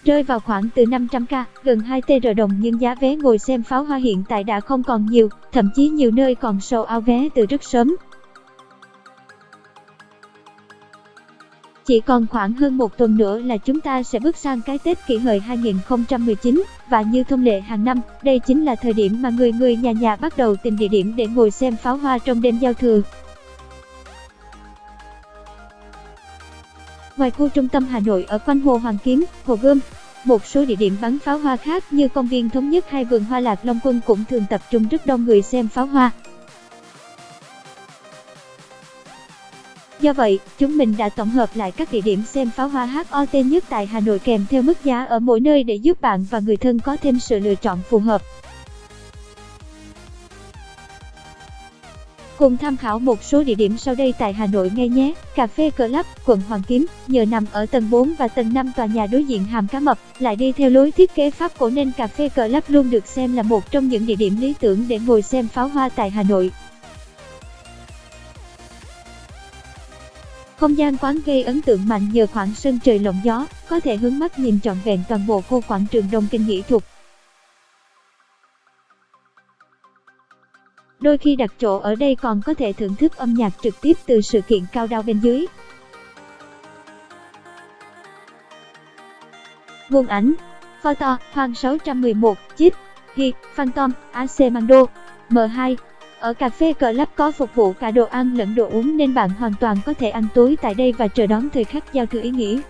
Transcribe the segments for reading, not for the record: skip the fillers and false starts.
rơi vào khoảng từ 500k, gần 2 TR đồng, nhưng giá vé ngồi xem pháo hoa hiện tại đã không còn nhiều, thậm chí nhiều nơi còn sold out vé từ rất sớm. Chỉ còn khoảng hơn một tuần nữa là chúng ta sẽ bước sang cái Tết Kỷ Hợi 2019, và như thông lệ hàng năm, đây chính là thời điểm mà người nhà bắt đầu tìm địa điểm để ngồi xem pháo hoa trong đêm giao thừa. Ngoài khu trung tâm Hà Nội ở quanh Hồ Hoàn Kiếm, Hồ Gươm, một số địa điểm bắn pháo hoa khác như công viên Thống Nhất hay vườn hoa Lạc Long Quân cũng thường tập trung rất đông người xem pháo hoa. Do vậy, chúng mình đã tổng hợp lại các địa điểm xem pháo hoa hot nhất tại Hà Nội kèm theo mức giá ở mỗi nơi để giúp bạn và người thân có thêm sự lựa chọn phù hợp. Cùng tham khảo một số địa điểm sau đây tại Hà Nội ngay nhé. Cà phê Club, quận Hoàn Kiếm, nhờ nằm ở tầng 4 và tầng 5 tòa nhà đối diện hàm cá mập, lại đi theo lối thiết kế Pháp cổ nên Cà phê Club luôn được xem là một trong những địa điểm lý tưởng để ngồi xem pháo hoa tại Hà Nội. Không gian quán gây ấn tượng mạnh nhờ khoảng sân trời lộng gió, có thể hướng mắt nhìn trọn vẹn toàn bộ khu quảng trường Đông Kinh Nghĩa Thục. Đôi khi đặt chỗ ở đây còn có thể thưởng thức âm nhạc trực tiếp từ sự kiện cao đao bên dưới. Nguồn ảnh: Photo Hoàng 611, Chip, Hi, Phantom, AC Mando, M2. Ở Cà phê Club có phục vụ cả đồ ăn lẫn đồ uống nên bạn hoàn toàn có thể ăn tối tại đây và chờ đón thời khắc giao thừa ý nghĩa.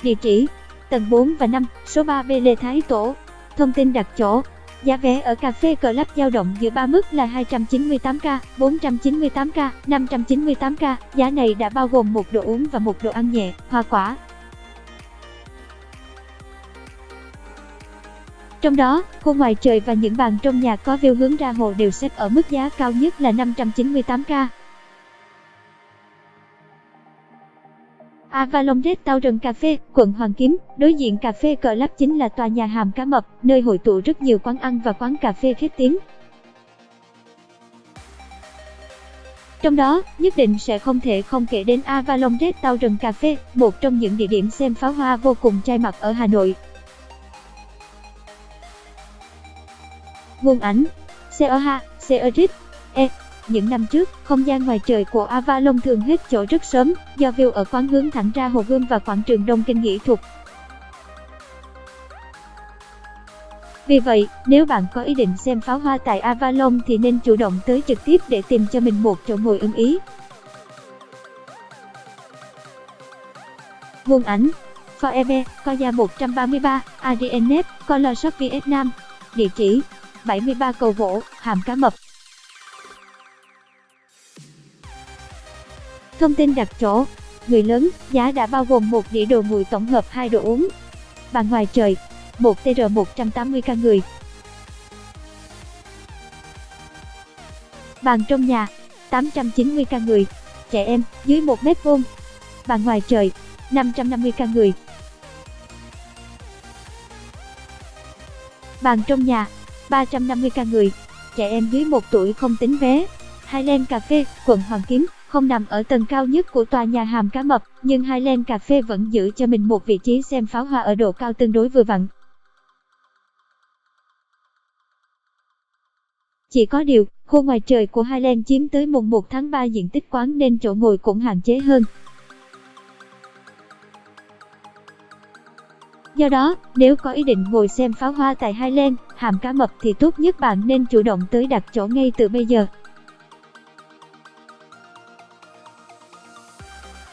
Địa chỉ: tầng 4 và 5, số 3B Lê Thái Tổ. Thông tin đặt chỗ: giá vé ở Cà phê Club dao động giữa 3 mức là 298k, 498k, 598k. Giá này đã bao gồm một đồ uống và một đồ ăn nhẹ, hoa quả. Trong đó, khu ngoài trời và những bàn trong nhà có view hướng ra hồ đều xếp ở mức giá cao nhất là 598k. Avalon Red Tao Rừng Cà phê, quận Hoàn Kiếm, đối diện Cà phê Club chính là tòa nhà hàm cá mập, nơi hội tụ rất nhiều quán ăn và quán cà phê khét tiếng. Trong đó, nhất định sẽ không thể không kể đến Avalon Red Tao Rừng Cà phê, một trong những địa điểm xem pháo hoa vô cùng trai mặt ở Hà Nội. Nguồn ảnh: COH, CORIT, E. Những năm trước, không gian ngoài trời của Avalon thường hết chỗ rất sớm, do view ở quán hướng thẳng ra Hồ Gươm và quảng trường Đông Kinh Nghĩa Thục. Vì vậy, nếu bạn có ý định xem pháo hoa tại Avalon thì nên chủ động tới trực tiếp để tìm cho mình một chỗ ngồi ưng ý. Nguồn ảnh: Forever, Koya 133, Arianet, Color Shop Vietnam. Địa chỉ: 73 Cầu Gỗ, hàm cá mập. Thông tin đặt chỗ: người lớn, giá đã bao gồm một đĩa đồ nguội tổng hợp 2 đồ uống. Bàn ngoài trời, 1 TR 180k người. Bàn trong nhà, 890k người. Trẻ em, dưới 1 m². Bàn ngoài trời, 550k người. Bàn trong nhà, 350k người. Trẻ em dưới 1 tuổi không tính vé. Highland Cà phê, quận Hoàn Kiếm, không nằm ở tầng cao nhất của tòa nhà hàm cá mập, nhưng Highland Cà phê vẫn giữ cho mình một vị trí xem pháo hoa ở độ cao tương đối vừa vặn. Chỉ có điều, khu ngoài trời của Highland chiếm tới mùng 1 tháng 3 diện tích quán nên chỗ ngồi cũng hạn chế hơn. Do đó, nếu có ý định ngồi xem pháo hoa tại Highland, hàm cá mập thì tốt nhất bạn nên chủ động tới đặt chỗ ngay từ bây giờ.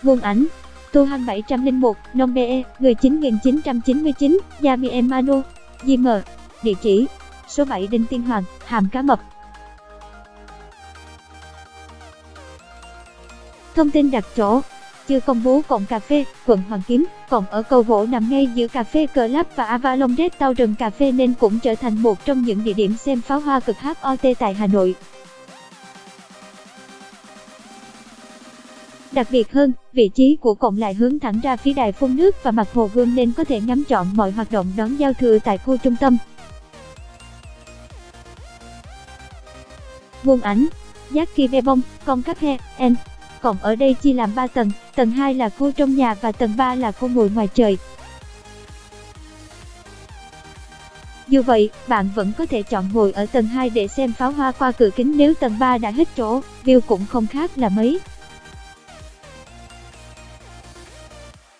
Nguồn ảnh: Tu-hăng 701, Nong Be, người 9999, Yami Manu, JM. Địa chỉ: số 7 Đinh Tiên Hoàng, hàm cá mập. Thông tin đặt chỗ: chưa công bố cổng cà phê, quận Hoàn Kiếm. Cổng ở Cầu Gỗ nằm ngay giữa Cà phê Club và Avalon Red Tao Rừng Cà phê nên cũng trở thành một trong những địa điểm xem pháo hoa cực hot tại Hà Nội. Đặc biệt hơn, vị trí của cổng lại hướng thẳng ra phía đài phun nước và mặt Hồ Gươm nên có thể ngắm trọn mọi hoạt động đón giao thừa tại khu trung tâm. Nguồn ảnh: Jackie Vebong, Con Cắp He, N. Cổng ở đây chia làm 3 tầng, tầng 2 là khu trong nhà và tầng 3 là khu ngồi ngoài trời. Dù vậy, bạn vẫn có thể chọn ngồi ở tầng 2 để xem pháo hoa qua cửa kính nếu tầng 3 đã hết chỗ, view cũng không khác là mấy.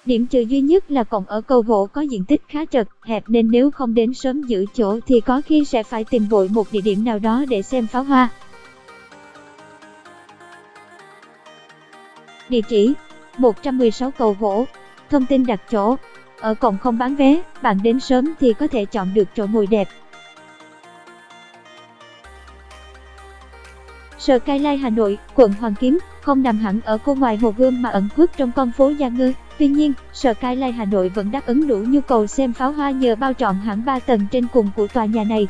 Điểm trừ duy nhất là cổng ở cầu gỗ có diện tích khá chật, hẹp nên nếu không đến sớm giữ chỗ thì có khi sẽ phải tìm vội một địa điểm nào đó để xem pháo hoa. Địa chỉ: 116 cầu gỗ. Thông tin đặt chỗ: ở cổng không bán vé, bạn đến sớm thì có thể chọn được chỗ ngồi đẹp. Skyline Hà Nội, quận Hoàn Kiếm, không nằm hẳn ở khu ngoài Hồ Gươm mà ẩn khuất trong con phố Gia Ngư. Tuy nhiên, Skyline Hà Nội vẫn đáp ứng đủ nhu cầu xem pháo hoa nhờ bao trọn hẳn 3 tầng trên cùng của tòa nhà này.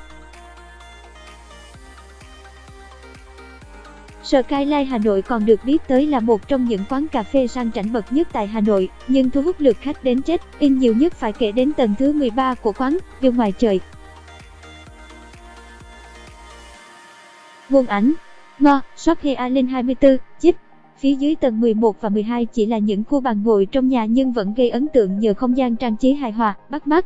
Skyline Hà Nội còn được biết tới là một trong những quán cà phê sang chảnh bậc nhất tại Hà Nội, nhưng thu hút lượt khách đến check-in nhiều nhất phải kể đến tầng thứ 13 của quán, view ngoài trời. Nguồn ảnh: Ngo, Shopee Allen 24, chip. Phía dưới tầng 11 và 12 chỉ là những khu bàn ngồi trong nhà nhưng vẫn gây ấn tượng nhờ không gian trang trí hài hòa, bắt mắt.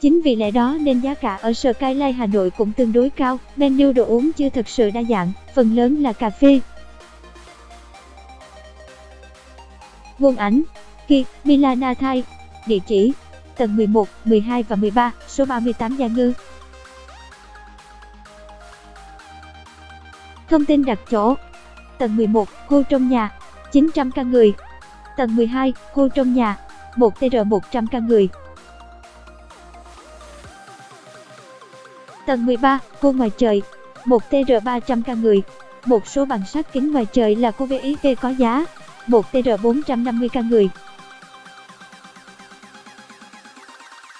Chính vì lẽ đó nên giá cả ở Skyline Hà Nội cũng tương đối cao, menu đồ uống chưa thực sự đa dạng, phần lớn là cà phê. Nguồn ảnh: Ki, Milana Thai. Địa chỉ: tầng 11, 12 và 13, số 38 Gia Ngư. Thông tin đặt chỗ: tầng 11, khu trong nhà, 900k người. Tầng 12, khu trong nhà, 1TR 100k người. Tầng 13, khu ngoài trời, 1TR 300k người. Một số bằng sắt kính ngoài trời là khu VIP có giá, 1TR 450k người.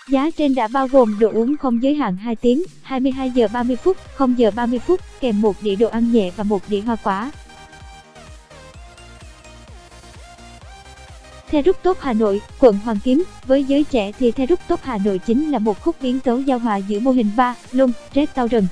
Giá trên đã bao gồm đồ uống không giới hạn 2 tiếng, 22 giờ 30 phút, 0 giờ 30 phút, kèm một đĩa đồ ăn nhẹ và một đĩa hoa quả. The Rooftop Hà Nội, quận Hoàn Kiếm. Với giới trẻ thì The Rooftop Hà Nội chính là một khúc biến tấu giao hòa giữa mô hình bar, lung, restaurant.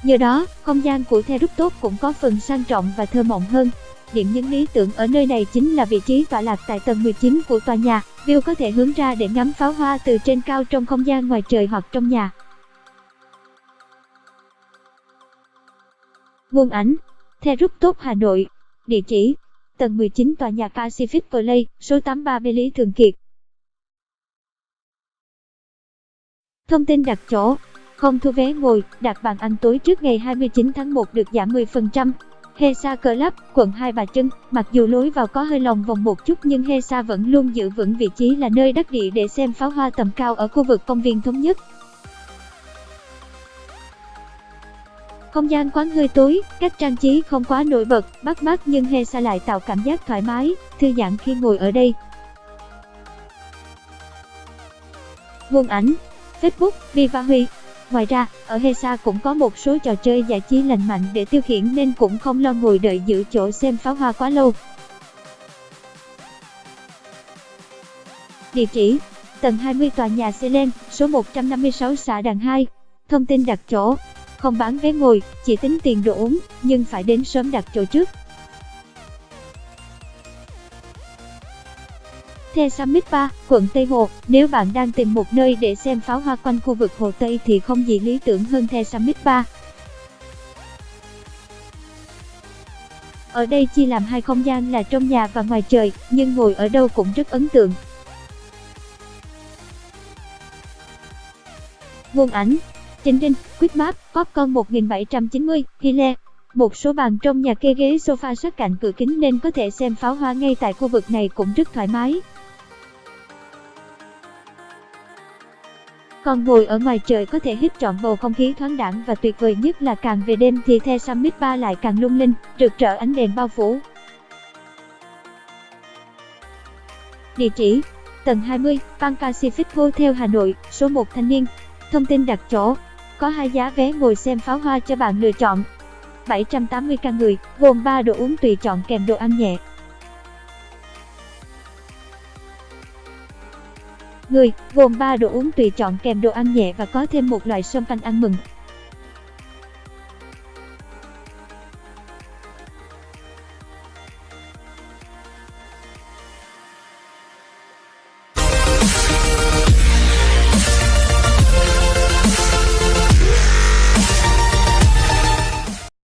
Nhờ đó, không gian của The Rooftop cũng có phần sang trọng và thơ mộng hơn. Điểm nhấn lý tưởng ở nơi này chính là vị trí tọa lạc tại tầng 19 của tòa nhà, view có thể hướng ra để ngắm pháo hoa từ trên cao trong không gian ngoài trời hoặc trong nhà. Nguồn ảnh: The Rooftop Hà Nội. Địa chỉ: tầng 19 tòa nhà Pacific Place, số 83 B Lý Thường Kiệt. Thông tin đặt chỗ: không thu vé ngồi, đặt bàn ăn tối trước ngày 29 tháng 1 được giảm 10%. Hesa Club, quận Hai Bà Trưng. Mặc dù lối vào có hơi lòng vòng một chút nhưng Hesa vẫn luôn giữ vững vị trí là nơi đắc địa để xem pháo hoa tầm cao ở khu vực công viên Thống Nhất. Không gian quán hơi tối, cách trang trí không quá nổi bật, bắt mắt nhưng Hesa lại tạo cảm giác thoải mái, thư giãn khi ngồi ở đây. Nguồn ảnh: Facebook, Viva Huy. Ngoài ra, ở Hesa cũng có một số trò chơi giải trí lành mạnh để tiêu khiển nên cũng không lo ngồi đợi giữ chỗ xem pháo hoa quá lâu. Địa chỉ: tầng 20 tòa nhà Selen, số 156 xã Đàn 2. Thông tin đặt chỗ: không bán vé ngồi, chỉ tính tiền đồ uống, nhưng phải đến sớm đặt chỗ trước. The Summit Bar, quận Tây Hồ. Nếu bạn đang tìm một nơi để xem pháo hoa quanh khu vực Hồ Tây thì không gì lý tưởng hơn The Summit Bar. Ở đây chia làm hai không gian là trong nhà và ngoài trời, nhưng ngồi ở đâu cũng rất ấn tượng. Nguồn ảnh: Trịnh Rinh, Quickmap, Popcorn 1790, Hile. Một số bàn trong nhà kê ghế sofa sát cạnh cửa kính nên có thể xem pháo hoa ngay tại khu vực này cũng rất thoải mái. Còn ngồi ở ngoài trời có thể hít trọn bầu không khí thoáng đãng và tuyệt vời nhất là càng về đêm thì The Summit Bar lại càng lung linh, rực rỡ ánh đèn bao phủ. Địa chỉ: tầng 20, Pan Pacific Hotel Hà Nội, số 1 Thanh Niên. Thông tin đặt chỗ: có 2 giá vé ngồi xem pháo hoa cho bạn lựa chọn. 780k người, gồm 3 đồ uống tùy chọn kèm đồ ăn nhẹ. người, gồm 3 đồ uống tùy chọn kèm đồ ăn nhẹ và có thêm một loại sâm panh ăn mừng.